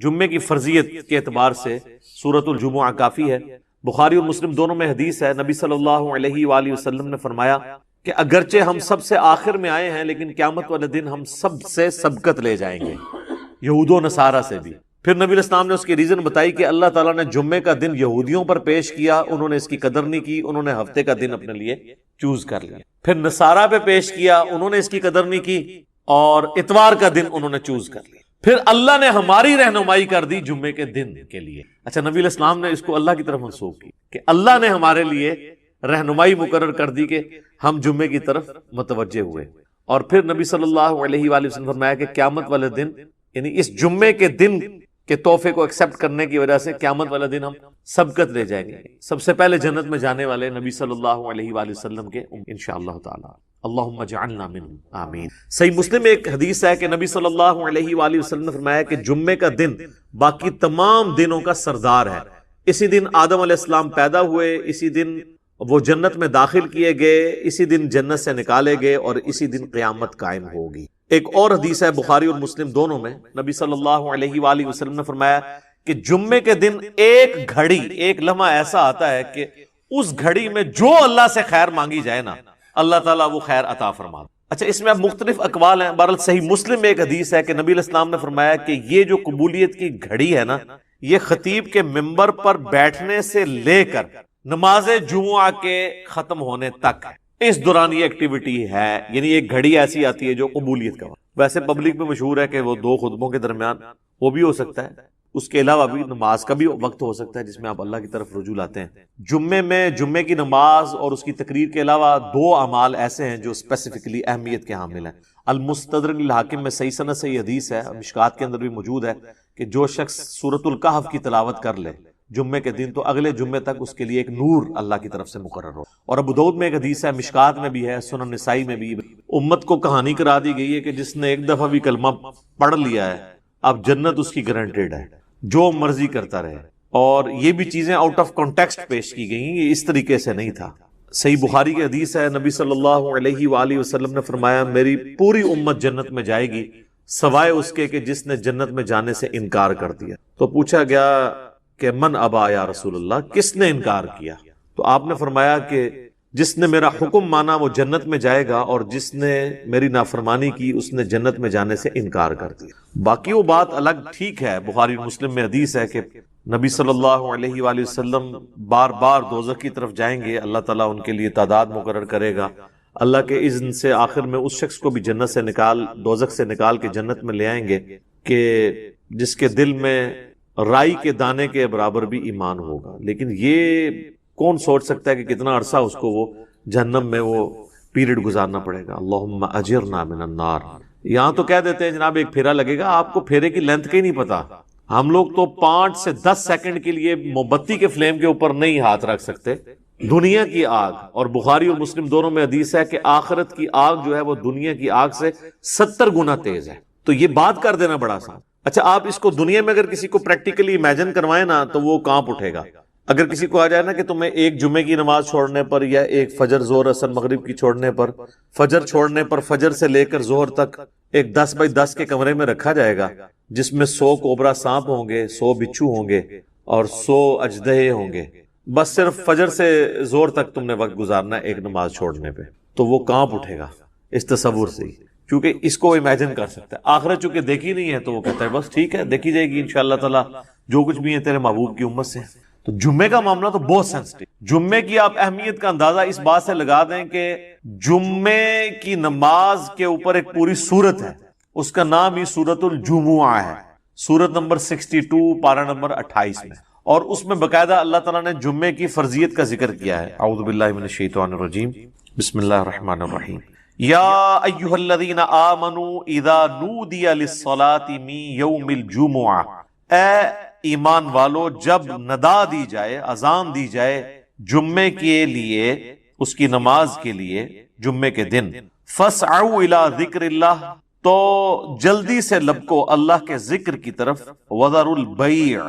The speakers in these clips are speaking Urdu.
جمعے کی فرضیت کے اعتبار سے سورۃ الجمعہ کافی ہے۔ بخاری اور مسلم دونوں میں حدیث ہے، نبی صلی اللہ علیہ وآلہ وسلم نے فرمایا کہ اگرچہ ہم سب سے آخر میں آئے ہیں لیکن قیامت والے دن ہم سب سے سبقت لے جائیں گے، یہود و نصارہ سے بھی۔ پھر نبی علیہ السلام نے اس کی ریزن بتائی کہ اللہ تعالیٰ نے جمعے کا دن یہودیوں پر پیش کیا، انہوں نے اس کی قدر نہیں کی، انہوں نے ہفتے کا دن اپنے لیے چوز کر لیا۔ پھر نصارہ پہ پیش کیا، انہوں نے اس کی قدر نہیں کی اور اتوار کا دن انہوں نے چوز کر لیا۔ پھر اللہ نے ہماری رہنمائی کر دی جمعے کے دن کے لیے۔ اچھا، نبی علیہ السلام نے اس کو اللہ کی طرف منسوخ کی کہ اللہ نے ہمارے لیے رہنمائی مقرر کر دی کہ ہم جمعے کی طرف متوجہ ہوئے۔ اور پھر نبی صلی اللہ علیہ وآلہ وسلم نے فرمایا کہ قیامت والے دن، یعنی اس جمعے کے دن کے تحفے کو ایکسپٹ کرنے کی وجہ سے قیامت والے دن ہم سبقت لے جائیں گے، سب سے پہلے جنت میں جانے والے نبی صلی اللہ علیہ وآلہ وسلم کے انشاءاللہ تعالی۔ اللہم اجعلنا منہم، آمین۔ صحیح مسلم میں ایک حدیث ہے کہ نبی صلی اللہ علیہ وآلہ وسلم نے فرمایا کہ جمعے کا دن باقی تمام دنوں کا سردار ہے۔ اسی دن آدم علیہ السلام پیدا ہوئے، اسی دن وہ جنت میں داخل کیے گئے، اسی دن جنت سے نکالے گئے اور اسی دن قیامت قائم ہوگی۔ ایک اور حدیث ہے بخاری اور مسلم دونوں میں، نبی صلی اللہ علیہ وآلہ وسلم نے فرمایا کہ جمعے کے دن ایک گھڑی، ایک لمحہ ایسا آتا ہے کہ اس گھڑی میں جو اللہ سے خیر مانگی جائے نا، اللہ تعالیٰ وہ خیر عطا فرماتا۔ اچھا، اس میں اب مختلف اقوال ہیں، بہرحال صحیح مسلم میں ایک حدیث ہے کہ نبی علیہ السلام نے فرمایا کہ یہ جو قبولیت کی گھڑی ہے نا، یہ خطیب کے منبر پر بیٹھنے سے لے کر نماز جمعہ کے ختم ہونے تک ہے، اس دوران یہ ایکٹیویٹی ہے، یعنی ایک گھڑی ایسی آتی ہے جو قبولیت کا وقت۔ ویسے پبلک میں مشہور ہے کہ وہ دو خطبوں کے درمیان وہ بھی ہو سکتا ہے، اس کے علاوہ بھی نماز کا بھی وقت ہو سکتا ہے جس میں آپ اللہ کی طرف رجوع لاتے ہیں۔ جمعے میں جمعے کی نماز اور اس کی تقریر کے علاوہ دو اعمال ایسے ہیں جو اسپیسیفکلی اہمیت کے حامل ہیں۔ المستدرک للحاکم میں صحیح سند سے یہ حدیث ہے، مشکات کے اندر بھی موجود ہے، کہ جو شخص سورۃ الکہف کی تلاوت کر لے جمعے کے دن تو اگلے جمعے تک اس کے لیے ایک نور اللہ کی طرف سے مقرر ہو۔ اور ابو داؤد میں ایک حدیث ہے، مشکات میں بھی ہے، سنن نسائی میں بھی، امت کو کہانی کرا دی گئی ہے کہ جس نے ایک دفعہ بھی کلمہ پڑھ لیا ہے اب جنت اس کی گارنٹیڈ ہے، جو مرضی کرتا رہے۔ اور یہ بھی چیزیں آؤٹ آف کانٹیکسٹ پیش کی گئی ہیں، یہ اس طریقے سے نہیں تھا۔ صحیح بخاری کی حدیث ہے، نبی صلی اللہ علیہ وآلہ وسلم نے فرمایا میری پوری امت جنت میں جائے گی سوائے اس کے کہ جس نے جنت میں جانے سے انکار کر دیا۔ تو پوچھا گیا کہ من ابا یا رسول اللہ، کس نے انکار کیا؟ تو آپ نے فرمایا کہ جس نے میرا حکم مانا وہ جنت میں جائے گا، اور جس نے میری نافرمانی کی اس نے جنت میں جانے سے انکار کر دیا۔ باقی وہ بات الگ ٹھیک ہے، بخاری مسلم میں حدیث ہے کہ نبی صلی اللہ علیہ وآلہ وسلم بار بار دوزخ کی طرف جائیں گے، اللہ تعالیٰ ان کے لیے تعداد مقرر کرے گا، اللہ کے اذن سے آخر میں اس شخص کو بھی جنت سے دوزخ سے نکال کے جنت میں لے آئیں گے کہ جس کے دل میں رائی کے دانے کے برابر بھی ایمان ہوگا۔ لیکن یہ کون سوچ سکتا ہے کہ کتنا عرصہ اس کو وہ جہنم میں وہ پیریڈ گزارنا پڑے گا۔ اللہم اجرنا من النار۔ یہاں تو کہہ دیتے ہیں جناب ایک پھیرا لگے گا، آپ کو پھیرے کی لینتھ کا ہی نہیں پتا۔ ہم لوگ تو 5 سے 10 سیکنڈ کے لیے موم بتی کے فلیم کے اوپر نہیں ہاتھ رکھ سکتے۔ دنیا کی آگ، اور بخاری اور مسلم دونوں میں حدیث ہے کہ آخرت کی آگ جو ہے وہ دنیا کی آگ سے 70 گنا تیز ہے۔ تو یہ بات کر دینا بڑا آسان۔ اچھا، آپ اس کو دنیا میں اگر کسی کو پریکٹیکلی امیجن کروائیں نا تو وہ کانپ اٹھے گا۔ اگر کسی کو آ جائے نا کہ تمہیں ایک جمعے کی نماز چھوڑنے پر یا ایک فجر ظہر اثر مغرب کی چھوڑنے پر، فجر چھوڑنے پر فجر سے لے کر ظہر تک ایک 10 بائی 10 کے کمرے میں رکھا جائے گا جس میں 100 کوبرا سانپ ہوں گے، 100 بچھو ہوں گے اور 100 اژدہے ہوں گے، بس صرف فجر سے ظہر تک تم نے وقت گزارنا ہے ایک نماز چھوڑنے پہ، تو وہ کانپ اٹھے گا اس تصور سے ہی، کیونکہ اس کو امیجن کر سکتا ہے۔ آخرت چونکہ دیکھی نہیں ہے تو وہ کہتا ہے بس ٹھیک ہے، دیکھی جائے گی انشاءاللہ تعالیٰ، جو کچھ بھی ہے تیرے محبوب کی امت سے۔ تو جمعے کا معاملہ تو بہت سینسٹیو۔ جمعے کی آپ اہمیت کا اندازہ اس بات سے لگا دیں کہ جمعے کی نماز کے اوپر ایک پوری سورت ہے، اس کا نام ہی سورۃ الجمعہ ہے، سورت نمبر 62 پارہ نمبر 28 میں، اور اس میں باقاعدہ اللہ تعالیٰ نے جمعے کی فرضیت کا ذکر کیا ہے۔ اعوذ باللہ من الشیطان الرجیم، بسم اللہ الرحمن الرحیم۔ یا ایھا الذین آمنوا اذا نودی للصلاۃ من یوم الجمعہ، اے ایمان والو جب ندا دی جائے، اذان دی جائے جمعے کے لیے، اس کی نماز کے لیے جمعے کے دن، فاسعوا الی ذکر اللہ، تو جلدی سے لبکو اللہ کے ذکر کی طرف، وذروا البیع،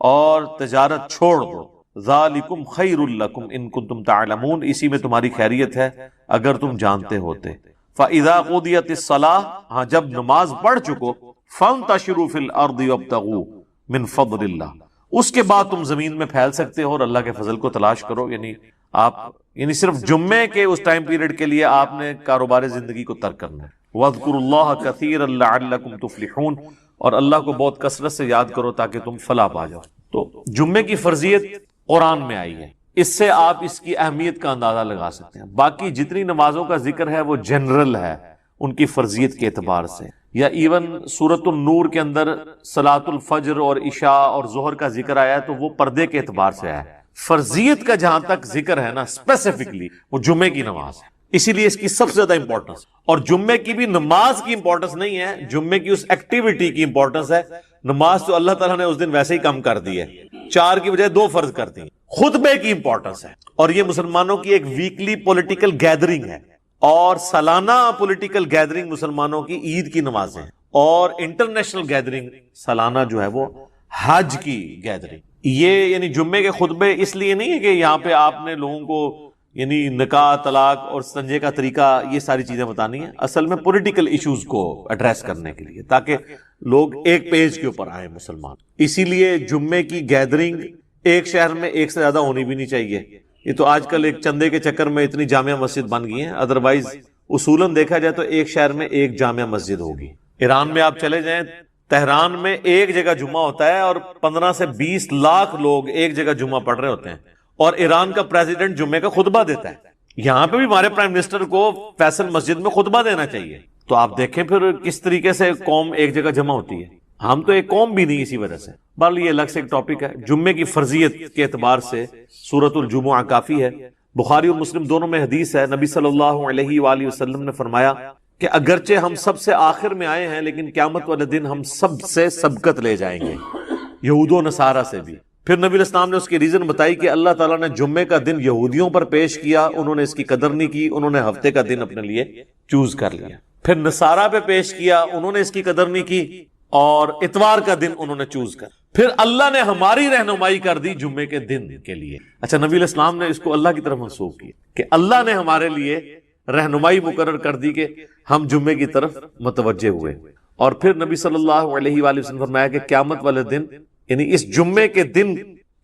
اور تجارت چھوڑ دو، ذالکم خیر لکم ان کنتم تعلمون، اسی میں تمہاری خیریت ہے اگر تم جانتے ہوتے۔ فاذا قضیت الصلاۃ، ہاں جب نماز پڑھ چکو، فانتشروا فی الارض وابتغوا، من فضل اللہ، اس کے بعد تم زمین میں پھیل سکتے ہو اور اللہ کے فضل کو تلاش کرو. یعنی صرف جمعے کے اس ٹائم پیریڈ کے لیے آپ نے کاروبار زندگی کو ترک کرنا ہے. وَاذْكُرُوا اللَّهَ كَثِيرًا لَعَلَّكُمْ تُفْلِحُونَ، اور اللہ کو بہت کثرت سے یاد کرو تاکہ تم فلاح پا جاؤ. تو جمعے کی فرضیت قرآن میں آئی ہے، اس سے آپ اس کی اہمیت کا اندازہ لگا سکتے ہیں. باقی جتنی نمازوں کا ذکر ہے وہ جنرل ہے ان کی فرضیت کے اعتبار سے، یا ایون سورۃ النور کے اندر صلاۃ الفجر اور عشاء اور ظہر کا ذکر آیا ہے تو وہ پردے کے اعتبار سے آیا ہے. فرضیت کا جہاں تک ذکر ہے نا اسپیسیفکلی وہ جمعے کی نماز ہے، اسی لیے اس کی سب سے زیادہ امپورٹنس. اور جمعے کی بھی نماز کی امپورٹنس نہیں ہے، جمعے کی اس ایکٹیویٹی کی امپورٹنس ہے. نماز تو اللہ تعالیٰ نے اس دن ویسے ہی کم کر دی ہے، 4 کی بجائے 2 فرض کر دی. خطبے کی امپورٹنس ہے، اور یہ مسلمانوں کی ایک ویکلی پولیٹیکل گیدرنگ ہے، اور سالانہ پولیٹیکل گیدرنگ مسلمانوں کی عید کی نمازیں ہیں، اور انٹرنیشنل گیدرنگ سالانہ جو ہے وہ حج کی گیدرنگ. یہ یعنی جمعے کے خطبے اس لیے نہیں ہے کہ یہاں پہ آپ نے لوگوں کو یعنی نکاح، طلاق اور استنجے کا طریقہ یہ ساری چیزیں بتانی ہیں، اصل میں پولیٹیکل ایشوز کو ایڈریس کرنے کے لیے تاکہ لوگ ایک پیج کے اوپر آئیں مسلمان. اسی لیے جمعے کی گیدرنگ ایک شہر میں ایک سے زیادہ ہونی بھی نہیں چاہیے. یہ تو آج کل ایک چندے کے چکر میں اتنی جامع مسجد بن گئی ہیں، ادروائز اصولاً دیکھا جائے تو ایک شہر میں ایک جامع مسجد ہوگی. ایران میں آپ چلے جائیں، تہران میں ایک جگہ جمعہ ہوتا ہے اور 15 سے 20 لاکھ لوگ ایک جگہ جمعہ پڑھ رہے ہوتے ہیں، اور ایران کا پریزیڈنٹ جمعے کا خطبہ دیتا ہے. یہاں پہ بھی ہمارے پرائم منسٹر کو فیصل مسجد میں خطبہ دینا چاہیے. تو آپ دیکھیں پھر کس طریقے سے قوم ایک جگہ جمع ہوتی ہے. ہم تو ایک قوم بھی نہیں اسی وجہ سے. بہرحال یہ الگ سے ایک ٹاپک ہے. جمعے کی فرضیت کے اعتبار سے سورۃ الجمعہ کافی ہے. بخاری اور مسلم دونوں میں حدیث ہے، نبی صلی اللہ علیہ وآلہ وسلم نے فرمایا کہ اگرچہ ہم سب سے آخر میں آئے ہیں لیکن قیامت والے دن ہم سب سے سبقت لے جائیں گے، یہود و نصارہ سے بھی. پھر نبی علیہ السلام نے اس کی ریزن بتائی کہ اللہ تعالیٰ نے جمعے کا دن یہودیوں پر پیش کیا، انہوں نے اس کی قدر نہیں کی، انہوں نے ہفتے کا دن اپنے لیے چوز کر لیا. پھر نصارہ پہ پیش کیا، انہوں نے اس کی قدر نہیں کی اور اتوار کا دن انہوں نے چوز کر. پھر اللہ نے ہماری رہنمائی کر دی جمعے کے دن کے لیے. اچھا، نبی علیہ السلام نے اس کو اللہ کی طرف منسوخ کیا کہ اللہ نے ہمارے لیے رہنمائی مقرر کر دی کہ ہم جمعے کی طرف متوجہ ہوئے. اور پھر نبی صلی اللہ علیہ وآلہ وسلم فرمایا کہ قیامت والے دن یعنی اس جمعے کے دن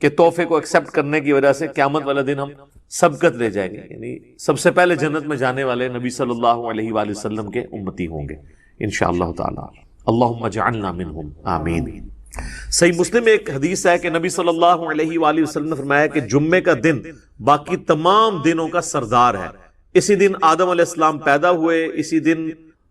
کے تحفے کو ایکسپٹ کرنے کی وجہ سے قیامت والے دن ہم سبقت لے جائیں گے، یعنی سب سے پہلے جنت میں جانے والے نبی صلی اللہ علیہ وآلہ وسلم کے امتی ہوں گے انشاءاللہ تعالی. اللہم اجعلنا منہم آمین. صحیح مسلم میں ایک حدیث ہے کہ نبی صلی اللہ علیہ وآلہ وسلم نے فرمایا کہ جمعے کا دن باقی تمام دنوں کا سردار ہے. اسی دن آدم علیہ السلام پیدا ہوئے، اسی دن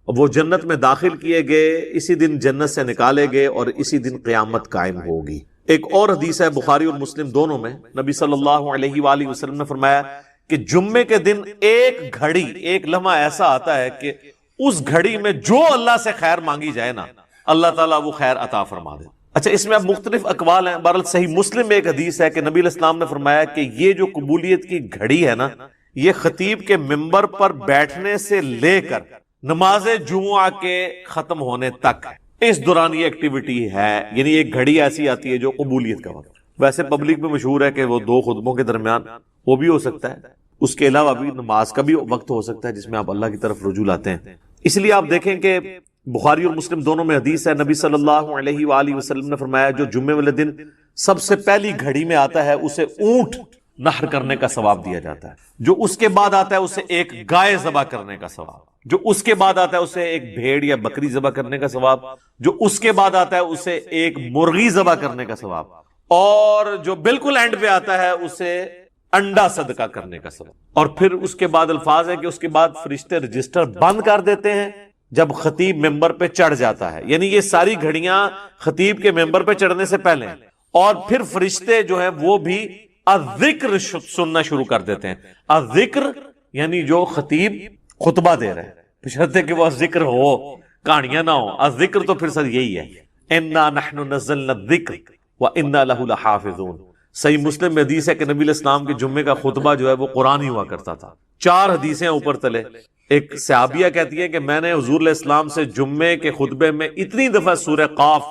وہ جنت میں داخل کیے گئے، اسی دن جنت سے نکالے گئے، اور اسی دن قیامت قائم ہوگی. ایک اور حدیث ہے بخاری اور مسلم دونوں میں، نبی صلی اللہ علیہ وآلہ وسلم نے فرمایا کہ جمعے کے دن ایک گھڑی، ایک لمحہ ایسا آتا ہے کہ اس گھڑی میں جو اللہ سے خیر مانگی جائے نا، اللہ تعالیٰ وہ خیر عطا فرما دے. اچھا، اس میں اب مختلف اقوال ہیں. بہرحال صحیح مسلم میں ایک حدیث ہے کہ نبی علیہ السلام نے فرمایا کہ یہ جو قبولیت کی گھڑی ہے نا، یہ خطیب کے منبر پر بیٹھنے سے لے کر نماز جمعہ کے ختم ہونے تک اس دوران یہ ایکٹیویٹی ہے. یعنی ایک گھڑی ایسی آتی ہے جو قبولیت کا وقت. ویسے پبلک میں مشہور ہے کہ وہ 2 خطبوں کے درمیان وہ بھی ہو سکتا ہے، اس کے علاوہ بھی نماز کا بھی وقت ہو سکتا ہے جس میں آپ اللہ کی طرف رجوع لاتے ہیں. اس لیے آپ دیکھیں کہ بخاری اور مسلم دونوں میں حدیث ہے، نبی صلی اللہ علیہ وآلہ وسلم نے فرمایا جو جمعے والے دن سب سے پہلی گھڑی میں آتا ہے اسے اونٹ نحر کرنے کا ثواب دیا جاتا ہے، جو اس کے بعد آتا ہے اسے ایک گائے ذبح کرنے کا ثواب، جو اس کے بعد آتا ہے اسے ایک بھیڑ یا بکری ذبح کرنے کا ثواب، جو اس کے بعد آتا ہے اسے ایک مرغی ذبح کرنے کا ثواب، اور جو بالکل اینڈ پہ آتا ہے اسے انڈا صدقہ کرنے کا ثواب. اور پھر اس کے بعد الفاظ ہے کہ اس کے بعد فرشتے رجسٹر بند کر دیتے ہیں جب خطیب ممبر پہ چڑھ جاتا ہے. یعنی یہ ساری گھڑیاں خطیب کے ممبر پہ چڑھنے سے پہلے ہیں. اور پھر فرشتے جو ہیں وہ بھی الذکر سننا شروع کر دیتے ہیں. الذکر یعنی جو خطیب خطبہ دے رہے ہیں، بشرطے کہ وہ ذکر ہو، کہانیاں نہ ہو. الذکر تو پھر سر یہی ہے، انا نحن نزلنا الذکر وانا لہ لحافظون. صحیح مسلم میں حدیث ہے کہ نبی علیہ السلام کے جمعے کا خطبہ جو ہے وہ قرآن ہی ہوا کرتا تھا. 4 حدیثیں اوپر تلے. ایک صحابیہ کہتی ہے کہ میں نے حضور علیہ السلام سے جمعے کے خطبے میں اتنی دفعہ سورہ قاف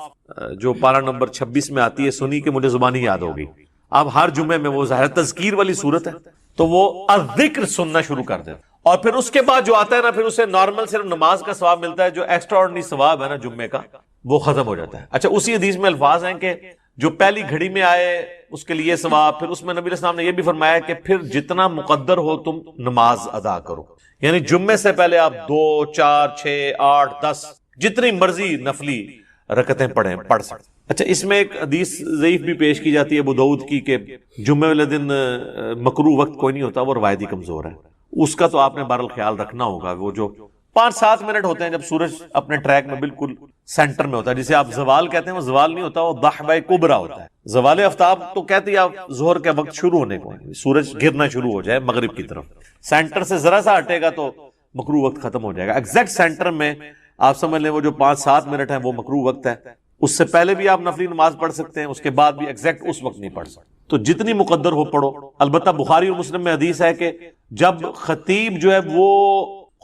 جو پارہ نمبر 26 میں آتی ہے سنی کہ مجھے زبانی یاد ہوگی. اب ہر جمعے میں وہ ظاہر تذکیر والی صورت ہے تو وہ الذکر سننا شروع کر دیتا. اور پھر اس کے بعد جو آتا ہے نا، پھر اسے نارمل صرف نماز کا ثواب ملتا ہے. جو ایکسٹرا آرڈنری ثواب ہے نا جمعے کا، وہ ختم ہو جاتا ہے۔ اچھا، اسی حدیث میں الفاظ ہیں کہ جو پہلی گھڑی میں آئے اس کے لیے ثواب، پھر اس میں نبی علیہ السلام نے یہ بھی فرمایا کہ پھر جتنا مقدر ہو تم نماز ادا کرو، یعنی جمعے سے پہلے آپ 2 4 6 8 10 جتنی مرضی نفلی رکعتیں پڑھ سکتے۔ اچھا، اس میں ایک حدیث ضعیف بھی پیش کی جاتی ہے ابو داؤد کی کہ جمعے والے دن مکروہ وقت کوئی نہیں ہوتا، وہ روایتی کمزور ہے، اس کا تو آپ نے بہرحال خیال رکھنا ہوگا۔ وہ جو 5-7 منٹ ہوتے ہیں جب سورج اپنے ٹریک میں بالکل سینٹر میں ہوتا ہے، جسے آپ زوال کہتے ہیں، وہ زوال نہیں ہوتا، وہ ضحبہ کبریٰ ہوتا ہے۔ زوال آفتاب تو کہتے ہیں آپ ظہر کے وقت شروع ہونے کو، سورج گرنا شروع ہو جائے مغرب کی طرف، سینٹر سے ذرا سا ہٹے گا تو مکروہ وقت ختم ہو جائے گا۔ ایگزیکٹ سینٹر میں آپ سمجھ لیں وہ جو 5-7 منٹ ہیں وہ مکروہ وقت ہے، اس سے پہلے بھی آپ نفلی نماز پڑھ سکتے ہیں، اس کے بعد بھی ایگزیکٹ اس وقت نہیں پڑھ سکتے، تو جتنی مقدر ہو پڑھو۔ البتہ بخاری اور مسلم میں حدیث ہے کہ جب خطیب جو ہے وہ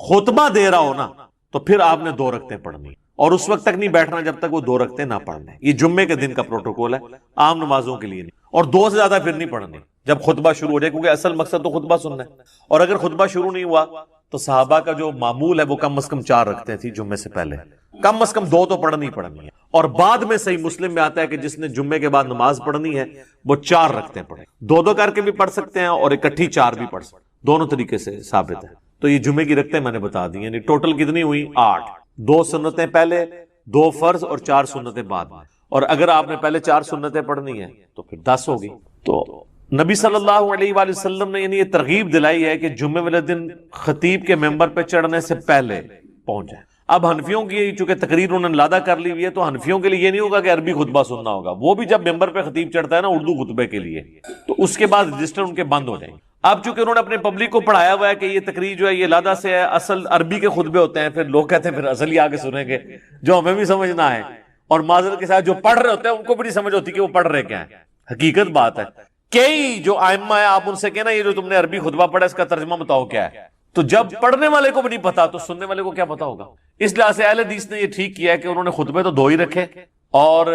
خطبہ دے رہا ہو نا تو پھر آپ نے 2 رکعتیں پڑھنی، اور اس وقت تک نہیں بیٹھنا جب تک وہ 2 رکعتیں نہ پڑھنے۔ یہ جمعے کے دن کا پروٹوکول ہے، عام نمازوں کے لیے نہیں، اور 2 سے زیادہ پھر نہیں پڑھنی جب خطبہ شروع ہو جائے، کیونکہ اصل مقصد تو خطبہ سننا ہے، اور اگر خطبہ شروع نہیں ہوا تو صحابہ کا جو معمول ہے وہ کم از کم 4 رکعتیں تھی جمعے سے پہلے، کم از کم 2 تو پڑھنی ہے، اور بعد میں صحیح مسلم میں آتا ہے کہ جس نے جمعے کے بعد نماز پڑھنی ہے وہ 4 رکعتیں پڑھے، 2 کر کے بھی پڑھ سکتے ہیں اور اکٹھی 4 بھی پڑھ سکتے ہیں، دونوں طریقے سے ثابت ہے۔ تو یہ جمعے کی رکعتیں میں نے بتا دی، یعنی ٹوٹل کتنی ہوئی؟ 8، 2 سنتیں پہلے، 2 فرض اور 4 سنتیں بعد میں، اور اگر آپ نے پہلے 4 سنتیں پڑھنی ہیں تو پھر 10 ہوگی۔ تو نبی صلی اللہ علیہ وآلہ وسلم نے یعنی یہ ترغیب دلائی ہے کہ جمعے والے دن خطیب کے ممبر پہ چڑھنے سے پہلے پہنچ جائیں۔ اب حنفیوں کی چونکہ تقریر انہوں نے لادہ کر لی ہوئی ہے، تو حنفیوں کے لیے یہ نہیں ہوگا کہ عربی خطبہ سننا ہوگا، وہ بھی جب ممبر پہ خطیب چڑھتا ہے نا اردو خطبے کے لیے، تو اس کے بعد رجسٹر ان کے بند ہو جائیں گے۔ اب چونکہ انہوں نے اپنے پبلک کو پڑھایا ہوا ہے کہ یہ تقریر جو ہے یہ لادہ سے ہے، اصل عربی کے خطبے ہوتے ہیں، پھر لوگ کہتے ہیں پھر اصل ہی آگے سنیں گے جو ہمیں بھی سمجھ نہ آئے، اور معذرت کے ساتھ جو پڑھ رہے ہوتے ہیں ان کو بھی نہیں سمجھ ہوتی کہ وہ پڑھ رہے کیا ہیں۔ حقیقت بات ہے، کئی جو ائمہ ہے آپ ان سے کہنا یہ جو تم نے عربی خطبہ پڑھا اس کا ترجمہ بتاؤ کیا ہے، تو جب پڑھنے والے کو بھی نہیں پتا تو سننے والے کو کیا پتا ہوگا۔ اس لحاظ سے اہل حدیث نے یہ ٹھیک کیا ہے کہ انہوں نے خطبے تو 2 ہی رکھے، اور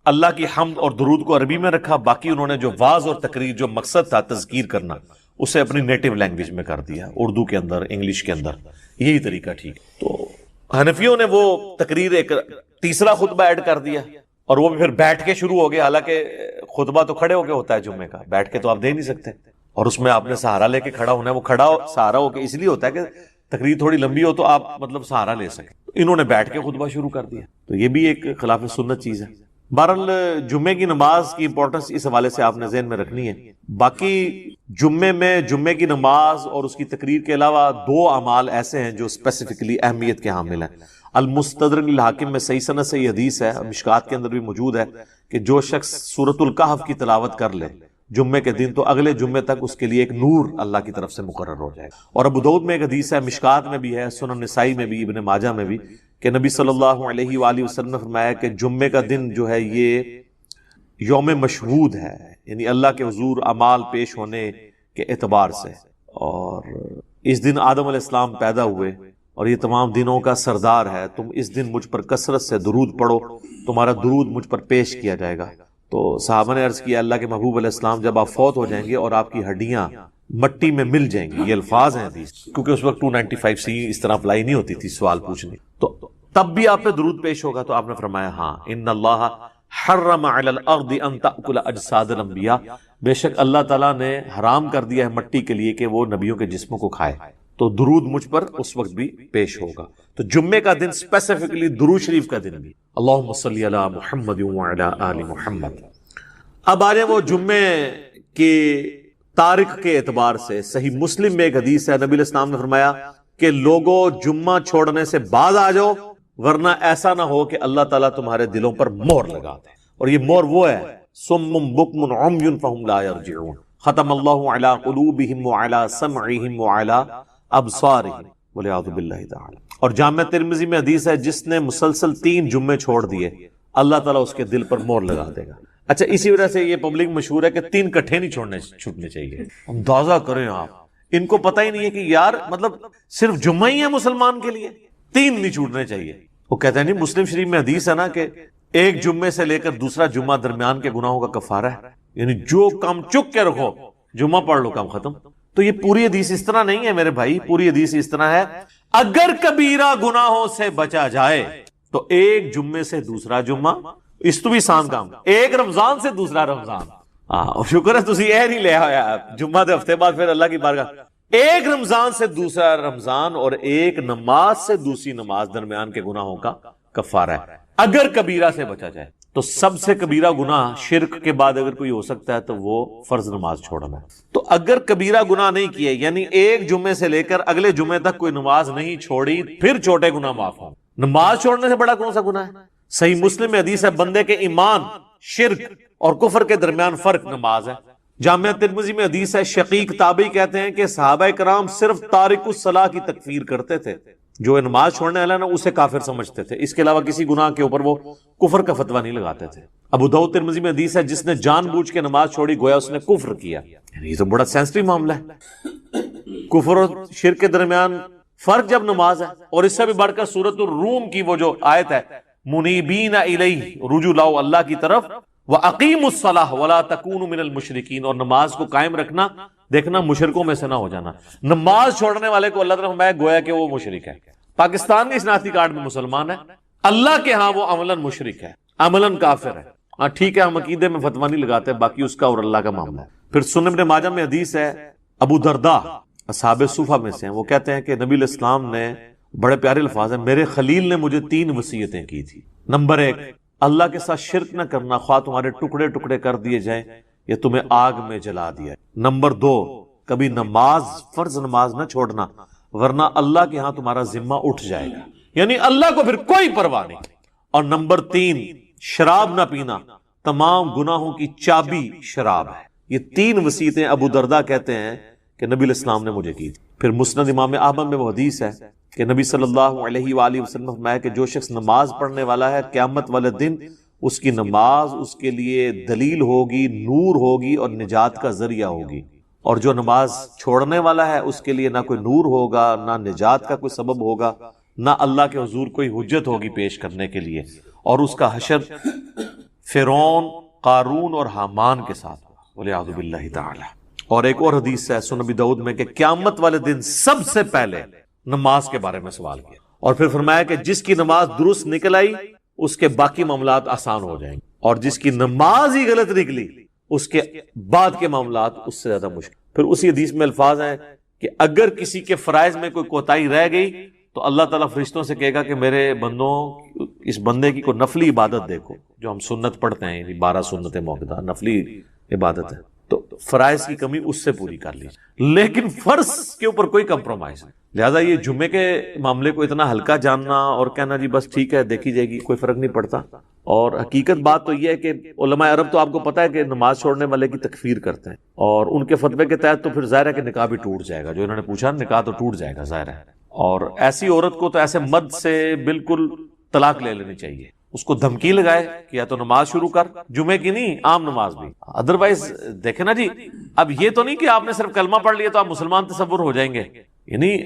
اللہ کی حمد اور درود کو عربی میں رکھا، باقی انہوں نے جو واعظ اور تقریر جو مقصد تھا تذکیر کرنا اسے اپنی نیٹو لینگویج میں کر دیا، اردو کے اندر، انگلش کے اندر، یہی طریقہ ٹھیک۔ تو حنفیوں نے وہ تقریر ایک تیسرا خطبہ ایڈ کر دیا، اور وہ بھی پھر بیٹھ کے شروع ہو گیا، حالانکہ خطبہ تو کھڑے ہو کے ہوتا ہے جمعے کا، بیٹھ کے تو آپ دے نہیں سکتے، اور اس میں آپ نے سہارا لے کے کھڑا ہونا ہے، وہ کھڑا سہارا ہو کے اس لیے ہوتا ہے کہ تقریر تھوڑی لمبی ہو تو آپ مطلب سہارا لے سکیں، انہوں نے بیٹھ کے خطبہ شروع کر دیا، تو یہ بھی ایک خلاف سنت چیز ہے۔ بہرحال جمعے کی نماز کی امپورٹنس اس حوالے سے آپ نے ذہن میں رکھنی ہے۔ باقی جمعے میں جمعے کی نماز اور اس کی تقریر کے علاوہ 2 اعمال ایسے ہیں جو اسپیسیفکلی اہمیت کے حامل ہیں۔ المستدرک الحاکم میں صحیح سند سے یہ حدیث ہے، مشکات کے اندر بھی موجود ہے، کہ جو شخص سورۃ الکہف کی تلاوت کر لے جمعے کے دن تو اگلے جمعے تک اس کے لیے ایک نور اللہ کی طرف سے مقرر ہو جائے گا۔ اور ابو داؤد میں ایک حدیث ہے، مشکات میں بھی ہے، سنن نسائی میں بھی، ابن ماجہ میں بھی، کہ نبی صلی اللہ علیہ وآلہ وسلم نے فرمایا کہ جمعے کا دن جو ہے یہ یوم مشہود ہے، یعنی اللہ کے حضور اعمال پیش ہونے کے اعتبار سے، اور اس دن آدم علیہ السلام پیدا ہوئے اور یہ تمام دنوں کا سردار ہے، تم اس دن مجھ پر کثرت سے درود پڑھو، تمہارا درود مجھ پر پیش کیا جائے گا۔ تو صحابہ نے عرض کیا اللہ کے محبوب علیہ السلام جب آپ فوت ہو جائیں گے اور آپ کی ہڈیاں مٹی میں مل جائیں گی، یہ الفاظ ہیں حدیث، کیونکہ اس وقت 295 اس طرح اپلائی نہیں ہوتی تھی سوال پوچھنے، تو تب بھی آپ پہ درود پیش ہوگا، تو آپ نے فرمایا ہاں ان اللہ حرم علی الارض ان تأکل اجساد الانبیاء، بے شک اللہ تعالیٰ نے حرام کر دیا ہے مٹی کے لیے کہ وہ نبیوں کے جسموں کو کھائے، تو درود مجھ پر اس وقت بھی پیش ہوگا۔ تو جمعے کا دن اسپیسیفکلی درود شریف کا دن بھی، اللہم صلی علی محمد وعلی آل محمد۔ اب آ جائیں وہ جمعے کے تاریخ کے اعتبار سے، صحیح مسلم میں ایک حدیث ہے، نبی علیہ السلام نے فرمایا کہ لوگوں جمعہ چھوڑنے سے بعد آ جاؤ، ورنہ ایسا نہ ہو کہ اللہ تعالیٰ تمہارے دلوں پر مہر لگا دے، اور یہ مہر وہ ہے صم بکم عمی فہم لا یرجعون، ختم اللہ علی قلوبہم وعلی سمعہم وعلی ابصارہم والعیاذ باللہ تعالی۔ اور جامع ترمذی میں حدیث ہے جس نے مسلسل 3 جمعے چھوڑ دیے اللہ تعالیٰ اس کے دل پر مہر لگا دے گا۔ اچھا، اسی وجہ سے یہ پبلک مشہور ہے کہ 3 کٹھے نہیں چھوٹنے چاہیے۔ اندازہ کریں آپ، ان کو پتہ ہی نہیں ہے کہ یار مطلب صرف جمعہ ہی ہے مسلمان کے لیے، 3 نہیں چھوٹنے چاہیے۔ وہ کہتے ہیں نہیں، مسلم شریف میں حدیث ہے نا کہ ایک جمعے سے لے کر دوسرا جمعہ درمیان کے گناہوں کا کفارہ ہے، یعنی جو کام چک کے رکھو جمعہ پڑھ لو کام ختم۔ تو یہ پوری حدیث اس طرح نہیں ہے میرے بھائی، پوری حدیث اس طرح ہے اگر کبیرہ گناہوں سے بچا جائے تو ایک جمعے سے دوسرا جمعہ، اس تو بھی آسان کام، ایک رمضان سے دوسرا رمضان. شکر ہے تسی اے نہیں لے آیا جمعہ دے ہفتے بعد پھر اللہ کی بارگاہ. ایک رمضان سے دوسرا رمضان اور ایک نماز سے دوسری نماز درمیان کے گناہوں کا کفارہ ہے اگر کبیرہ سے بچا جائے. تو سب سے کبیرہ گناہ شرک کے بعد اگر کوئی ہو سکتا ہے تو وہ فرض نماز چھوڑنا ہے. تو اگر کبیرہ گناہ نہیں کیے، یعنی ایک جمعے سے لے کر اگلے جمعے تک کوئی نماز نہیں چھوڑی، پھر چھوٹے گناہ معاف ہوں. نماز چھوڑنے سے بڑا کون سا گناہ ہے؟ صحیح مسلم میں حدیث ہے، بندے کے ایمان، شرک اور کفر کے درمیان فرق نماز ہے. جامعہ ترمذی میں حدیث ہے، شقیق تابعی کہتے ہیں کہ صحابہ کرام صرف تارک الصلاح کی تکفیر کرتے تھے، جو نماز چھوڑنے والا نا اسے کافر سمجھتے تھے، اس کے علاوہ کسی گناہ کے اوپر وہ کفر کا فتویٰ نہیں لگاتے تھے. ابو داؤد ترمذی میں حدیث ہے، جس نے جان بوجھ کے نماز چھوڑی گویا اس نے کفر کیا. یہ تو بڑا سینسٹیو معاملہ ہے. کفر اور شرک کے درمیان فرق جب نماز ہے، اور اس سے بھی بڑھ کر سورۃ الروم کی وہ جو آیت ہے، منیبین الیہ، رجوع لاؤ اللہ کی طرف، وَأَقِيمُوا الصَّلَاةَ وَلَا تَكُونُوا مِنَ الْمُشْرِكِينَ، اور نماز کو قائم رکھنا، دیکھنا مشرکوں میں سے نہ ہو جانا. نماز چھوڑنے والے کو اللہ تعالیٰ فرمایا گویا کہ وہ مشرک ہے. پاکستان کے شناختی کارڈ میں مسلمان ہے، اللہ کے ہاں وہ عملاً مشرک ہے، عملاً کافر ہے. ہاں ٹھیک ہے، ہم عقیدے میں فتویٰ نہیں لگاتے، باقی اس کا اور اللہ کا معاملہ ہے. پھر سنن ابن ماجہ میں حدیث ہے، ابو درداء اصحاب صوفہ میں سے ہیں، وہ کہتے ہیں کہ نبی علیہ السلام نے، بڑے پیارے الفاظ ہیں، میرے خلیل نے مجھے 3 وصیتیں کی تھی. نمبر 1، اللہ کے ساتھ شرک نہ کرنا، خواہ تمہارے ٹکڑے ٹکڑے کر دیے جائیں یا تمہیں آگ میں جلا دیا. نمبر 2، کبھی نماز، فرض نماز نہ چھوڑنا، ورنہ اللہ کے ہاں تمہارا ذمہ اٹھ جائے گا، یعنی اللہ کو پھر کوئی پرواہ نہیں. اور نمبر 3، شراب نہ پینا، تمام گناہوں کی چابی شراب ہے. یہ 3 وصیتیں ابو درداء کہتے ہیں کہ نبی علیہ السلام نے مجھے کی تھی. پھر مسند امام احمد میں وہ حدیث ہے کہ نبی صلی اللہ علیہ وآلہ وسلم نے فرمایا کہ جو شخص نماز پڑھنے والا ہے، قیامت والے دن اس کی نماز اس کے لیے دلیل ہوگی، نور ہوگی اور نجات کا ذریعہ ہوگی. اور جو نماز چھوڑنے والا ہے اس کے لیے نہ کوئی نور ہوگا، نہ نجات کا کوئی سبب ہوگا، نہ اللہ کے حضور کوئی حجت ہوگی پیش کرنے کے لیے. اور اس کا حشر فرعون، قارون اور حامان کے ساتھ ہوگا، والعیاذ باللہ تعالی. اور ایک اور حدیث ہے سنن ابی داؤد میں کہ قیامت والے دن سب سے پہلے نماز کے بارے میں سوال کیا، اور پھر فرمایا کہ جس کی نماز درست نکل آئی اس کے باقی معاملات آسان ہو جائیں گے، اور جس کی نماز ہی غلط نکلی اس کے بعد کے معاملات اس سے زیادہ مشکل. پھر اسی حدیث میں الفاظ ہیں کہ اگر کسی کے فرائض میں کوئی کوتاہی رہ گئی تو اللہ تعالیٰ فرشتوں سے کہے گا کہ میرے بندوں، اس بندے کی کوئی نفلی عبادت دیکھو، جو ہم سنت پڑھتے ہیں، یعنی 12 سنتیں موقع نفلی عبادت ہے، تو فرائض کی کمی اس سے پوری کر لی، لیکن فرض کے اوپر کوئی کمپرومائز نہیں. لہٰذا یہ جمعے کے معاملے کو اتنا ہلکا جاننا اور کہنا جی بس ٹھیک ہے دیکھی جائے گی، کوئی فرق نہیں پڑتا. اور حقیقت بات تو یہ ہے کہ علماء عرب تو آپ کو پتا ہے کہ نماز چھوڑنے والے کی تکفیر کرتے ہیں، اور ان کے فتوے کے تحت تو پھر ظاہر ہے کہ نکاح بھی ٹوٹ جائے گا. جو انہوں نے پوچھا نکاح تو ٹوٹ جائے گا ظاہر ہے. اور ایسی عورت کو تو ایسے مد سے بالکل طلاق لے لینی چاہیے، اس کو دھمکی لگائے کہ یا تو نماز شروع کر، جمعے کی نہیں عام نماز بھی. ادروائز دیکھیں نا جی، اب یہ تو نہیں کہ آپ نے صرف کلمہ پڑھ لیا تو آپ مسلمان تصور ہو جائیں گے. یعنی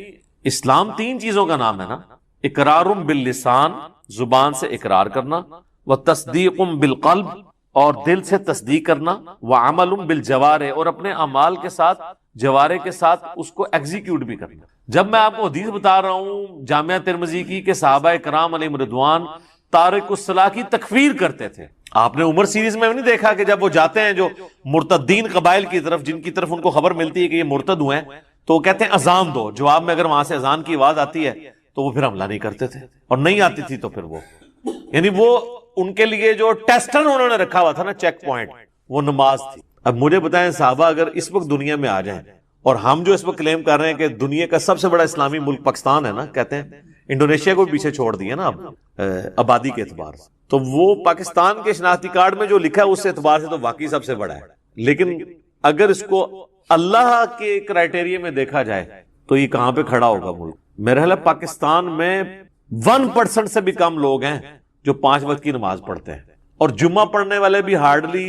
اسلام 3 چیزوں کا نام ہے نا، اقرار باللسان، زبان سے اقرار کرنا، وتصدیق بالقلب، اور دل سے تصدیق کرنا، وعمل بالجوارح، اور اپنے اعمال کے ساتھ، جوارح کے ساتھ اس کو ایگزیکیوٹ بھی کرنا. جب میں آپ کو حدیث بتا رہا ہوں جامعہ ترمذی کی کہ صحابہ کرام علیہم رضوان تارک الصلاح کی تکفیر کرتے تھے. آپ نے عمر سیریز میں نہیں دیکھا کہ جب وہ جاتے ہیں جو مرتدین قبائل کی طرف، جن کی طرف ان کو خبر ملتی ہے کہ یہ مرتد ہوئے ہیں، تو وہ کہتے ہیں اذان دو. جواب میں اگر وہاں سے اذان کی آواز آتی ہے تو وہ پھر حملہ نہیں کرتے تھے، اور نہیں آتی تھی تو پھر وہ، یعنی وہ ان کے لیے جو ٹیسٹر انہوں نے رکھا ہوا تھا نا، چیک پوائنٹ، وہ نماز تھی. اب مجھے بتائیں صحابہ اگر اس وقت دنیا میں آ جائیں، اور ہم جو اس وقت کلیم کر رہے ہیں کہ دنیا کا سب سے بڑا اسلامی ملک پاکستان ہے نا، کہتے ہیں انڈونیشیا کو پیچھے چھوڑ دیا نا اب آبادی کے اعتبار سے، تو وہ پاکستان کے شناختی کارڈ میں جو لکھا ہے اس اعتبار سے تو واقعی سب سے بڑا ہے. لیکن اگر اس کو اللہ کے کرائٹیریا میں دیکھا جائے تو یہ کہاں پہ کھڑا ہوگا ملک؟ میرے خیال ہے پاکستان میں 1% سے بھی کم لوگ ہیں جو 5 وقت کی نماز پڑھتے ہیں، اور جمعہ پڑھنے والے بھی ہارڈلی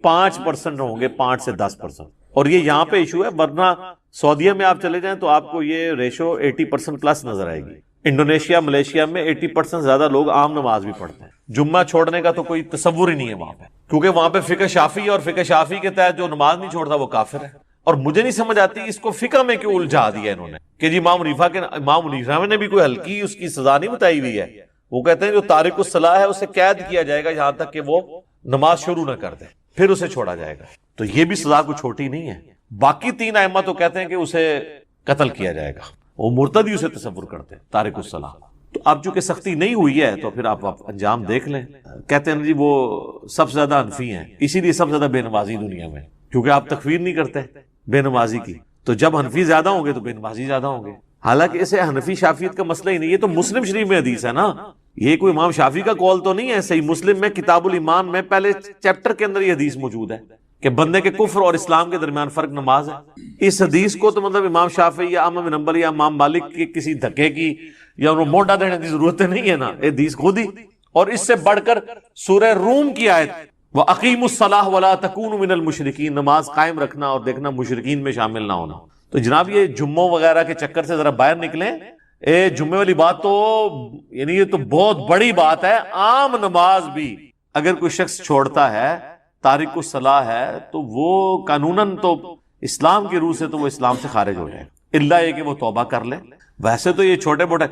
5% ہوں گے، 5 سے 10%. اور یہ یہاں پہ ایشو ہے، ورنہ سعودیہ میں آپ چلے جائیں تو آپ کو یہ ریشو 80% پلس نظر آئے گی. انڈونیشیا، ملیشیا میں 80% زیادہ لوگ عام نماز بھی پڑھتے ہیں. جمعہ چھوڑنے کا تو کوئی تصور ہی نہیں ہے وہاں پہ، کیونکہ وہاں پہ فقہ شافعی، اور فقہ شافعی کے تحت جو نماز نہیں چھوڑتا وہ کافر ہے. اور مجھے نہیں سمجھ آتی اس کو فقہ میں کیوں الجھا دیا انہوں نے کہ جی امام حنیفہ نے بھی کوئی ہلکی اس کی سزا نہیں بتائی ہوئی ہے. وہ کہتے ہیں جو تارک الصلاح ہے اسے قید کیا جائے گا یہاں تک کہ وہ نماز شروع نہ کر دے، پھر اسے چھوڑا جائے گا. تو یہ بھی سزا کوئی چھوٹی نہیں ہے. باقی 3 ائمہ تو کہتے ہیں کہ اسے قتل کیا جائے گا، وہ مرتدی اسے تصور کرتے ہیں تارک الصلاح. تو اب چونکہ سختی نہیں ہوئی ہے تو پھر آپ انجام دیکھ لیں. کہتے ہیں جی وہ سب سے زیادہ حنفی ہیں، اسی لیے سب سے زیادہ بے نمازی دنیا میں، کیونکہ آپ تکفیر نہیں کرتے بے نمازی کی. تو جب حنفی زیادہ ہوں گے تو بے نمازی زیادہ ہوں گے. حالانکہ اسے حنفی شافیت کا مسئلہ ہی نہیں، یہ تو مسلم شریف میں حدیث ہے نا، یہ کوئی امام شافی کا قول تو نہیں ہے. صحیح مسلم میں کتاب الایمان میں پہلے چیپٹر کے اندر یہ حدیث موجود ہے کہ بندے کے کفر اور اسلام کے درمیان فرق نماز ہے. اس حدیث کو تو مطلب امام شافعی یا احمد بن حنبل یا امام مالک کے کسی دھکے کی یا انہوں موڈا دینے کی ضرورت نہیں ہے نا، حدیث خود ہی. اور اس سے بڑھ کر سورہ روم کی آیت وَأَقِيمُوا الصَّلَاةَ وَلَا تَكُونُوا مِنَ الْمُشْرِكِينَ، نماز قائم رکھنا اور دیکھنا مشرکین میں شامل نہ ہونا. تو جناب یہ جمعوں وغیرہ کے چکر سے ذرا باہر نکلیں. جمعے والی بات تو یعنی یہ تو بہت بڑی بات ہے. عام نماز بھی اگر کوئی شخص چھوڑتا ہے، تارک الصلاح ہے، تو وہ قانوناً تو اسلام کی روح سے تو وہ اسلام سے خارج ہو جائے، الا یہ کہ وہ توبہ کر لے. ویسے تو یہ چھوٹے موٹے،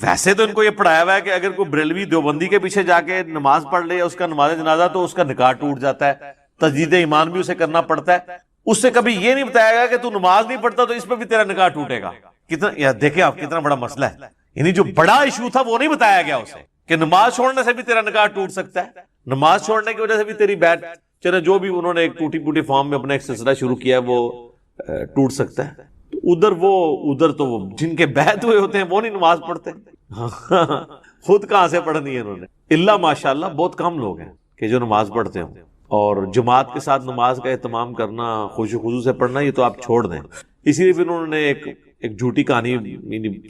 ویسے تو ان کو یہ پڑھایا ہوا ہے کہ اگر کوئی بریلوی دیوبندی کے پیچھے جا کے نماز پڑھ لے یا اس کا نماز جنازہ تو اس کا نکاح ٹوٹ جاتا ہے، تجدید ایمان بھی اسے کرنا پڑتا ہے. اس سے کبھی یہ نہیں بتایا گیا کہ تو نماز نہیں پڑھتا تو اس پہ بھی تیرا نکاح ٹوٹے گا. کتنا دیکھیں آپ کتنا بڑا مسئلہ ہے. یعنی جو بڑا ایشو تھا وہ نہیں بتایا گیا اسے کہ نماز چھوڑنے سے بھی تیرا نکاح ٹوٹ سکتا ہے، نماز چھوڑنے کی وجہ سے بھی تیری بیعت، چلے جو بھی انہوں نے ایک ٹوٹی پوٹی فارم میں اپنا ایک سلسلہ شروع کیا وہ ٹوٹ سکتا ہے. ادھر تو وہ جن کے بیعت ہوئے ہوتے ہیں وہ نہیں نماز پڑھتے. خود کہاں سے پڑھنی ہے انہوں نے؟ اللہ ماشاءاللہ بہت کم لوگ ہیں کہ جو نماز پڑھتے ہوں. اور جماعت کے ساتھ نماز کا اہتمام کرنا، خشوع و خضوع سے پڑھنا، یہ تو آپ چھوڑ دیں. اسی لیے پھر انہوں نے ایک جھوٹی کہانی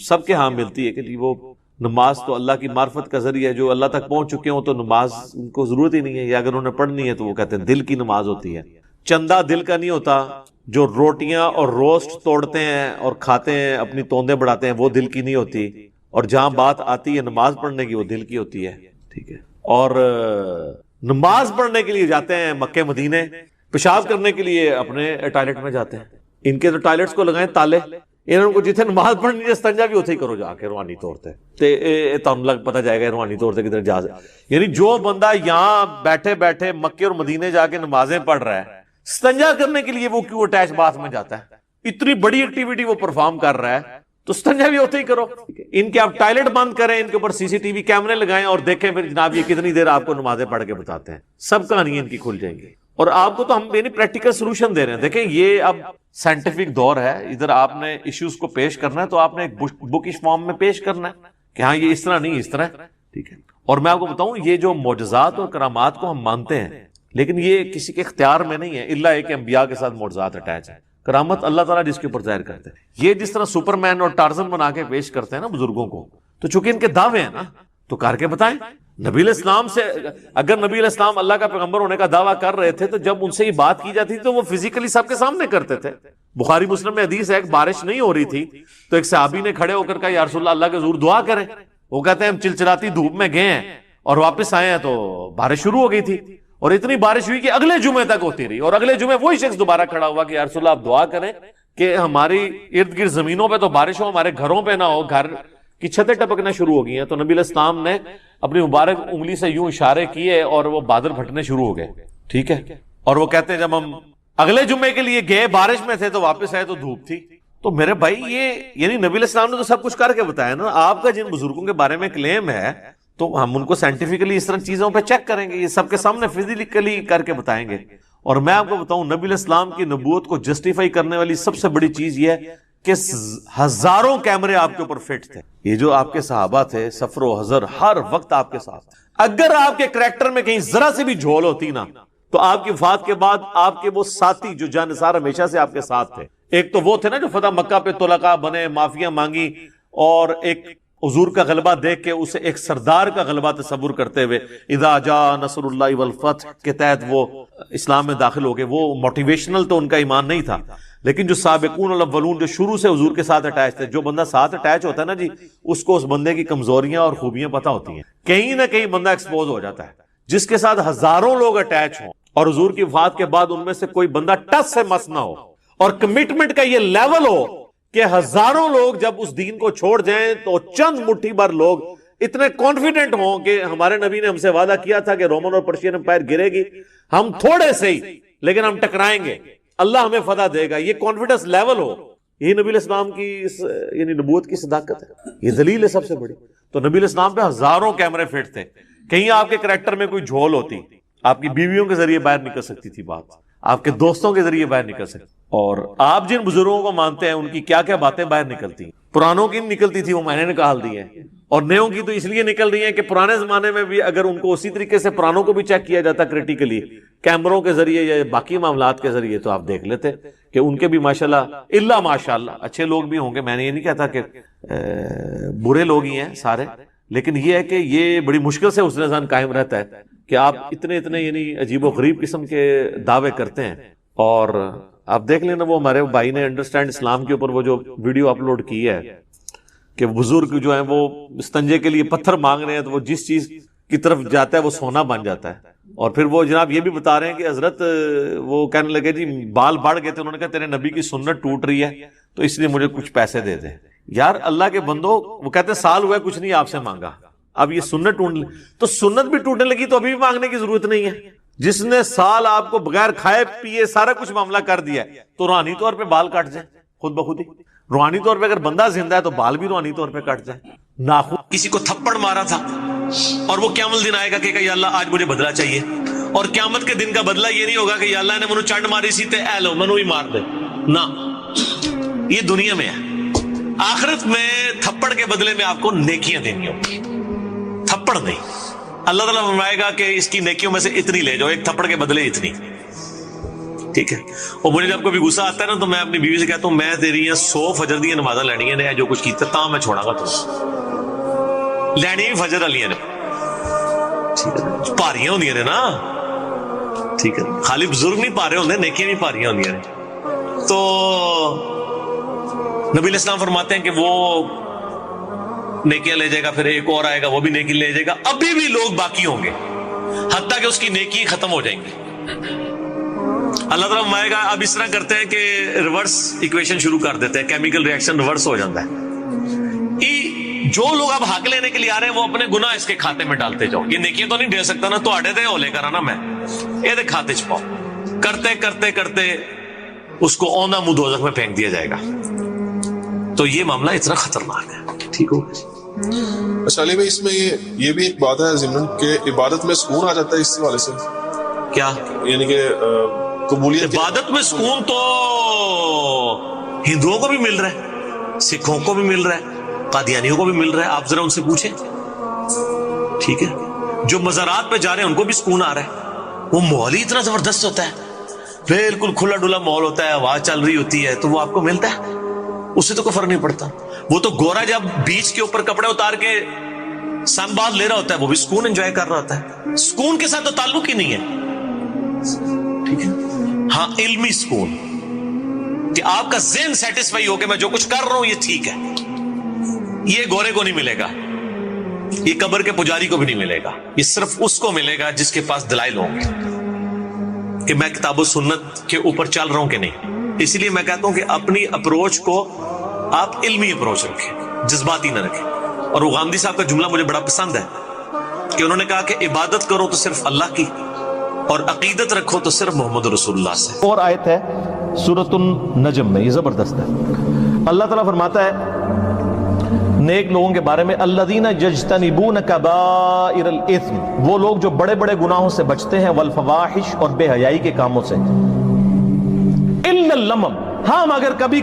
سب کے ہاں ملتی ہے کہ جی وہ نماز تو اللہ کی معرفت کا ذریعہ ہے، جو اللہ تک پہنچ چکے ہوں تو نماز ان کو ضرورت ہی نہیں ہے، یا اگر انہوں نے پڑھنی ہے تو وہ کہتے ہیں دل کی نماز ہوتی ہے. چندہ دل کا نہیں ہوتا. جو روٹیاں اور روسٹ توڑتے ہیں اور کھاتے ہیں، اپنی توندیں بڑھاتے ہیں، وہ دل کی نہیں ہوتی. اور جہاں بات آتی ہے نماز پڑھنے کی وہ دل کی ہوتی ہے. ٹھیک ہے. اور نماز پڑھنے کے لیے جاتے ہیں مکے مدینے، پیشاب کرنے کے لیے اپنے ٹوائلٹ میں جاتے ہیں. ان کے تو ٹوائلٹس کو لگائیں تالے، انہوں کو جتنے نماز پڑھنی ہے استنجا بھی ہوتے ہی کرو جا کے روحانی طور تے تم لگ پتہ جائے گا روحانی طور تے کدھر جا. یعنی جو بندہ یہاں بیٹھے بیٹھے مکے اور مدینے جا کے نمازیں پڑھ رہا ہے، استنجا کرنے کے لیے وہ کیوں اٹیچ باتھ میں جاتا ہے؟ اتنی بڑی ایکٹیویٹی وہ پرفارم کر رہا ہے تو استنجا بھی ہوتے ہی کرو. ان کے آپ ٹوائلٹ بند کریں، ان کے اوپر سی سی ٹی وی کیمرے لگائیں اور دیکھیں پھر جناب یہ کتنی دیر آپ کو نمازیں پڑھ کے بتاتے ہیں. سب کہانیاں ان کی کھل جائیں گی. اور آپ کو تو ہم یعنی پریکٹیکل سولوشن دے رہے ہیں. دیکھیں یہ اب سائنٹیفک دور ہے، ادھر آپ نے ایشوز کو پیش کرنا ہے تو آپ نے ایک بکش فارم میں پیش کرنا ہے کہ ہاں یہ اس طرح نہیں اس طرح. ٹھیک ہے. اور میں آپ کو بتاؤں یہ جو معجزات اور کرامات کو ہم مانتے ہیں لیکن یہ کسی کے اختیار میں نہیں ہے، الا ایک انبیاء کے ساتھ معجزات اٹیچ ہیں. کرامت اللہ تعالیٰ جس کے اوپر ظاہر کرتے ہیں. یہ جس طرح سپر مین اور ٹارزن بنا کے پیش کرتے ہیں نا بزرگوں کو، تو چونکہ ان کے دعوے ہیں نا تو کر کے بتائیں. نبی علیہ السلام سے اگر نبی علیہ السلام اللہ کا پیغمبر ہونے کا دعویٰ کر رہے تھے تو جب ان سے یہ بات کی جاتی تھی تو وہ فزیکلی سب کے سامنے کرتے تھے. بخاری مسلم میں حدیث ہے، ایک بارش نہیں ہو رہی تھی تو ایک صحابی نے کھڑے ہو کر کہا یا رسول اللہ، اللہ کے حضور دعا کریں. وہ کہتے ہیں ہم چلچلاتی دھوپ میں گئے ہیں اور واپس آئے ہیں تو بارش شروع ہو گئی تھی، اور اتنی بارش ہوئی کہ اگلے جمعے تک ہوتی رہی. اور اگلے جمعے وہی شخص دوبارہ کھڑا ہوا کہ یا رسول اللہ آپ دعا کریں کہ ہماری ارد گرد زمینوں پہ تو بارش ہو، ہمارے گھروں پہ نہ ہو، گھر کی چھتیں ٹپکنا شروع ہو گئی ہیں. تو نبی علیہ السلام نے اپنی مبارک انگلی سے یوں اشارے کیے اور وہ بادل پھٹنے شروع ہو گئے. ٹھیک ہے. اور وہ کہتے ہیں جب ہم اگلے جمعے کے لیے گئے بارش میں تھے تو واپس آئے تو دھوپ تھی. تو میرے بھائی یہ یعنی نبی علیہ السلام نے تو سب کچھ کر کے بتایا نا. آپ کا جن بزرگوں کے بارے میں کلیم ہے تو ہم ان کو سائنٹیفکلی اس طرح چیزوں پہ چیک کریں گے، یہ سب کے سامنے فزیکلی کر کے بتائیں گے. اور میں آپ کو بتاؤں نبی علیہ السلام کی نبوت کو جسٹیفائی کرنے والی سب سے بڑی چیز یہ ہے کہ ہزاروں کیمرے آپ کے اوپر فٹ تھے. یہ جو آپ کے صحابہ تھے سفر و حضر ہر وقت آپ کے ساتھ. اگر آپ کے کریکٹر میں کہیں ذرا سے بھی جھول ہوتی نا تو آپ کی وفات کے بعد آپ کے وہ ساتھی جو جانثار ہمیشہ سے آپ کے ساتھ تھے، ایک تو وہ تھے نا جو فتح مکہ پہ طلقاء بنے، معافیاں مانگی، اور ایک حضور کا غلبہ دیکھ کے اسے ایک سردار کا غلبہ تصور کرتے ہوئے اذا جاء نصر اللہ والفتح کے تحت وہ اسلام میں داخل ہو گئے. وہ موٹیویشنل تو ان کا ایمان نہیں تھا، لیکن جو سابقون الاولون جو شروع سے حضور کے ساتھ اٹیچ تھے، جو بندہ ساتھ اٹیچ ہوتا ہے نا جی اس کو اس بندے کی کمزوریاں اور خوبیاں پتہ ہوتی ہیں. کہیں نہ کہیں بندہ ایکسپوز ہو جاتا ہے. جس کے ساتھ ہزاروں لوگ اٹیچ ہوں اور حضور کی وفات کے بعد ان میں سے کوئی بندہ ٹس سے مس نہ ہو اور کمٹمنٹ کا یہ لیول ہو کہ ہزاروں لوگ جب اس دین کو چھوڑ جائیں تو چند مٹھی بھر لوگ اتنے کانفیڈنٹ ہوں کہ ہمارے نبی نے ہم سے وعدہ کیا تھا کہ رومن اور پرشین امپائر گرے گی، ہم تھوڑے سے ہی لیکن ہم ٹکرائیں گے، اللہ ہمیں فتح دے گا، یہ کانفیڈنس لیول ہو، یہی نبی علیہ السلام کی یعنی نبوت کی صداقت ہے، یہ دلیل ہے سب سے بڑی۔ تو نبی علیہ السلام پہ ہزاروں کیمرے فٹ تھے، کہیں آپ کے کریکٹر میں کوئی جھول ہوتی، آپ کی بیویوں کے ذریعے باہر نکل سکتی تھی بات، آپ کے دوستوں کے ذریعے باہر نکل سکتی، اور آپ جن بزرگوں کو مانتے ہیں ان کی کیا کیا باتیں باہر نکلتی ہیں، پرانوں کی نکلتی تھی وہ میں نے نکال دی ہیں، اور نیوں کی تو اس لیے نکل رہی ہیں کہ پرانے زمانے میں بھی اگر ان کو اسی طریقے سے پرانوں کو بھی چیک کیا جاتا کریٹیکلی کیمروں کے ذریعے یا باقی معاملات کے ذریعے، تو آپ دیکھ لیتے کہ ان کے بھی ماشاءاللہ الا ماشاءاللہ اچھے لوگ بھی ہوں گے، میں نے یہ نہیں کہتا کہ برے لوگ ہی ہیں سارے، لیکن یہ ہے کہ یہ بڑی مشکل سے حسن ظن قائم رہتا ہے کہ آپ اتنے یعنی عجیب و غریب قسم کے دعوے کرتے ہیں۔ اور آپ دیکھ لینا وہ ہمارے بھائی نے انڈرسٹینڈ اسلام کے اوپر وہ جو ویڈیو اپلوڈ کی ہے کہ بزرگ جو ہیں وہ استنجے کے لیے پتھر مانگ رہے ہیں تو وہ جس چیز کی طرف جاتا ہے وہ سونا بن جاتا ہے، اور پھر وہ جناب یہ بھی بتا رہے ہیں کہ حضرت وہ کہنے لگے جی بال بڑھ گئے تھے، انہوں نے کہا تیرے نبی کی سنت ٹوٹ رہی ہے تو اس لیے مجھے کچھ پیسے دے دیں۔ یار اللہ کے بندو، وہ کہتے ہیں سال ہوا کچھ نہیں آپ سے مانگا، اب یہ سنت ٹوٹنے تو سنت بھی ٹوٹنے لگی تو ابھی بھی مانگنے کی ضرورت نہیں ہے۔ جس نے سال آپ کو بغیر کھائے پیے سارا کچھ معاملہ کر دیا ہے تو روحانی طور پہ بال کٹ جائیں خود بخود ہی، روحانی طور پہ اگر بندہ زندہ ہے تو بال بھی روحانی طور پہ کٹ جائیں۔ ناخن کسی کو تھپڑ مارا تھا اور وہ قیامت دن آئے گا کہ یا اللہ آج مجھے بدلہ چاہیے، اور قیامت کے دن کا بدلہ یہ نہیں ہوگا کہ یا اللہ نے منو چنڈ ماری سی تے اے لو منو ہی مار دے، نہ، یہ دنیا میں ہے۔ آخرت میں تھپڑ کے بدلے میں آپ کو نیکیاں دینی ہوں گی، تھپڑ نہیں۔ اللہ تعالیٰ فرمائے گا کہ اس کی نیکیوں میں سے اتنی لے جاؤ، ایک تھپڑ کے بدلے اتنی، ٹھیک ہے۔ اور مجھے جب کبھی غصہ آتا ہے نا تو میں اپنی بیوی سے کہتا ہوں میں تیری 100 فجر دی نمازاں لینی ہے، جو کچھ کیتا تاں میں چھوڑا گا تم لینی فجر والیاں نے، پاریاں ہوندیاں نے نا، ٹھیک ہے، خالی بزرگ نہیں پارے ہوندے، نیکیاں بھی پاریاں ہوندیاں نے۔ تو نبی علیہ السلام فرماتے ہیں کہ وہ نیکیاں لے جائے گا، پھر ایک اور آئے گا وہ بھی نیکی لے جائے گا، ابھی بھی لوگ باقی ہوں گے حتیٰ کہ اس کی نیکی ختم ہو جائیں گی۔ اللہ تعالیٰ فرمائے گا اب اس طرح کرتے ہیں کہ ریورس ایکویشن شروع کر دیتے ہیں، کیمیکل ریئیکشن ریورس ہو جاتا ہے۔ جو لوگ اب حق لینے کے لیے آ رہے ہیں وہ اپنے گناہ اس کے کھاتے میں ڈالتے جاؤ، یہ نیکیاں تو نہیں دے سکتا نا، تو آڑے دے ہو لے کر آنا، میں یہ کھاتے چ پاؤ، کرتے کرتے کرتے اس کو اونا منہ دوزخ میں پھینک دیا جائے گا۔ تو یہ معاملہ اتنا خطرناک ہے، ٹھیک ہو۔ اچھا علی بھائی، اس میں یہ بھی ایک بات ہے ضمن کہ عبادت میں سکون آ جاتا ہے اس حوالے سے، کیا یعنی کہ قبولیت عبادت میں سکون تو ہندوؤں کو بھی مل رہا ہے، سکھوں کو بھی مل رہا ہے، قادیانیوں کو بھی مل رہا ہے، آپ ذرا ان سے پوچھیں، ٹھیک ہے۔ جو مزارات پہ جا رہے ہیں ان کو بھی سکون آ رہا ہے، وہ ماحول ہی اتنا زبردست ہوتا ہے، بالکل کھلا ڈلا ماحول ہوتا ہے، آواز چل رہی ہوتی ہے تو وہ آپ کو ملتا ہے، اس سے تو کوئی فرق نہیں پڑتا۔ وہ تو گورا جب بیچ کے اوپر کپڑے اتار کے سن باد لے رہا ہوتا ہے وہ بھی سکون انجوائے کر رہا ہوتا ہے، سکون کے ساتھ تو تعلق ہی نہیں ہے، ٹھیک ہے۔ ہاں علمی سکون کہ آپ کا ذہن سیٹسفائی ہو کہ میں جو کچھ کر رہا ہوں یہ ٹھیک ہے، یہ گورے کو نہیں ملے گا، یہ قبر کے پجاری کو بھی نہیں ملے گا، یہ صرف اس کو ملے گا جس کے پاس دلائل ہوں گے کہ میں کتاب و سنت کے اوپر چل رہا ہوں کہ نہیں۔ اسی لیے میں کہتا ہوں کہ اپنی اپروچ کو آپ علمی اپروچ رکھیں، جذباتی نہ رکھیں۔ اور وہ غامدی صاحب کا جملہ مجھے بڑا پسند ہے کہ انہوں نے کہا کہ عبادت کرو تو صرف اللہ کی، اور عقیدت رکھو تو صرف محمد رسول اللہ سے۔ اور آیت ہے سورۃ النجم میں، یہ زبردست ہے، اللہ تعالیٰ فرماتا ہے نیک لوگوں کے بارے میں الذین یجتنبون کبائر الاثم، وہ لوگ جو بڑے بڑے گناہوں سے بچتے ہیں، والفواحش اور بے حیائی کے کاموں سے، الا اللمم، ہاں اگر کبھی